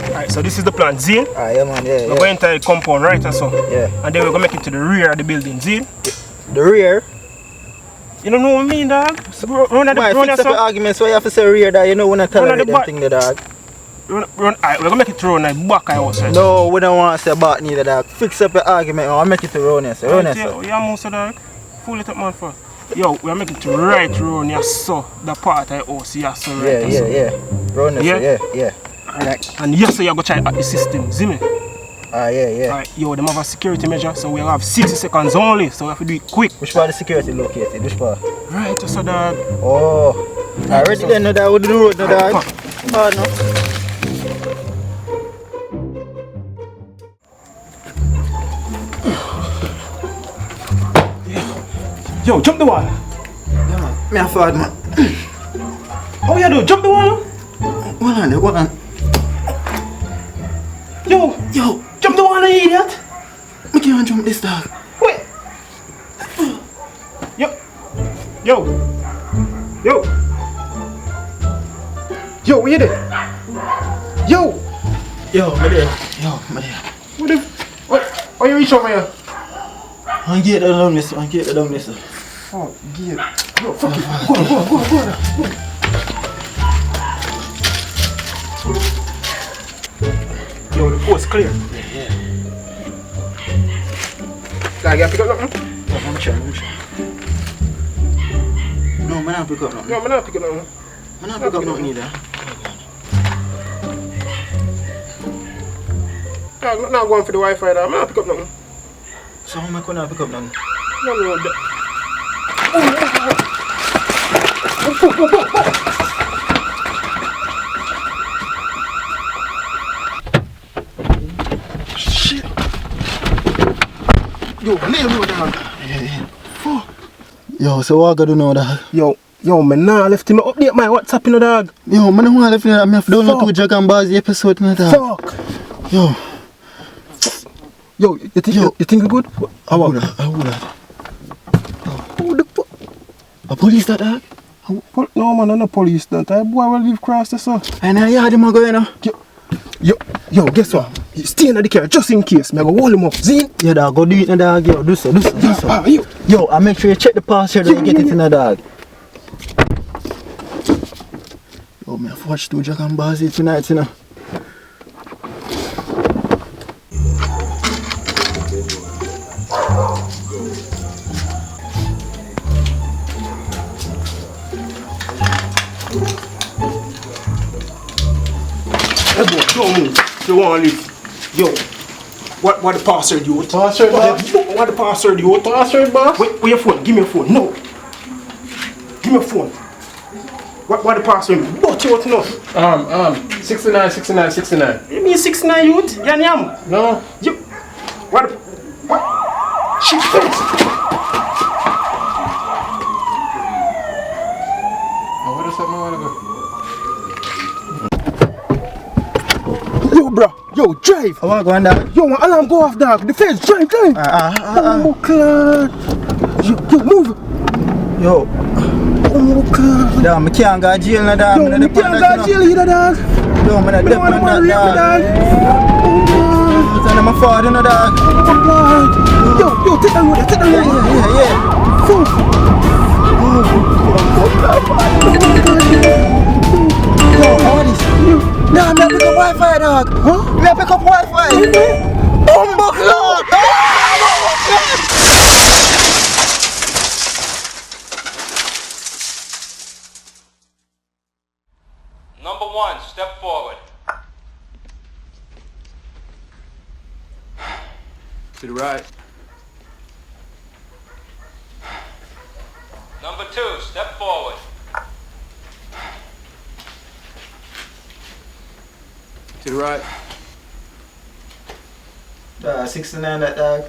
Alright, so this is the plan, Zine. Alright, yeah, man, yeah. We're going to the compound, right, and so. Yeah. And then we're going to make it to the rear of the building, Zine. The rear? You don't know what I mean, dog? Run at the front. Fix up the argument, so you have to say rear, dog. You know when I tell you them thing, the dog. Alright, we're going to make it to run at back, I was saying. No, we don't want to say about neither, dog. Fix up the argument, I'll make it to run, yes. Run, yes. Yeah, most of dog. Fool it up, man, for. Yo, we're making it to right run, yes, so. The part I house, yes, so, right. Yeah. Run, yes, yeah. Alright, and yes, so you're going to try out the system, see me? Yeah. Alright, yo, them have a security measure, so we have 60 seconds only, so we have to do it quick. Which part of the security located? Which part? Right, so dog. Oh. Alright, ready then, no dog, with the road, no dog. Oh, no. Yo, jump the wall. Yeah, man. Me a forward, man. How you do? Jump the wall? Hold on. Yo, jump the wall, you idiot. I can't jump this, dog. Wait. Yo, where you there? Yo, my dear. What? Why you reach over here? I get the down this. Oh, get. Yo, fuck it. Go. Yo, the coast clear. Yeah. Like, you pick up nothing? I'm sure. No, man, I pick up nothing. No, I'm not picking up nothing. Man, I pick up nothing either. I'm not going for the Wi-Fi, I'm not pick up nothing. So how am I going to pick up nothing? No. Shit. Yo, leave me, dog. Yeah. Fuck. Yo, so what I gotta do now, dog? Yo, man, nah, left him update my WhatsApp, you know, dog. Yo, man, I want to left him. I have to download 2 Jamaican bars episode, you know, dog. Fuck. Yo, you think you good? I would. Who the fuck? A police that, dog? No, man, I'm not police that. I boy will leave cross the sun. And I heard him go, you know. Yo, guess what? You stay in the car just in case. Me go hold him up, Zine. Yeah, dog, go do it, dog. Yo, do so. You. Yo, I make sure you check the password and get it in the dog. Yo, man, I've watched 2 Jamaican bars tonight, you know. Don't move. You want to leave. Yo, what the password you want? Password, boss? What the password you want? Password, boss? Wait, your phone. Give me your phone. No. Give me your phone. What the password? What you want to know? 69. You mean 69 youth? Yam? No. You. What? Shit, thanks. Oh, what is that, man? Yo, bro. Yo, drive. I want to go on, dog. Yo, alarm go off, dog. The fence, drive. Oh, God. Yo, move. Yo. Oh, God. Dog, I can't go to jail, no, dog. Yo, I can't go to jail either, dog. Yo, I'm not dog. Oh, God. I'm a father, no, dog. Oh, God. Yo, take that road. Yeah. Yo, how is this? Nah, I'm not pick up Wi-Fi, dog. Huh? I'm pick up Wi-Fi. Lord. Number 1, step forward. To the right. Number 2, step forward. To the right. 69, that dog.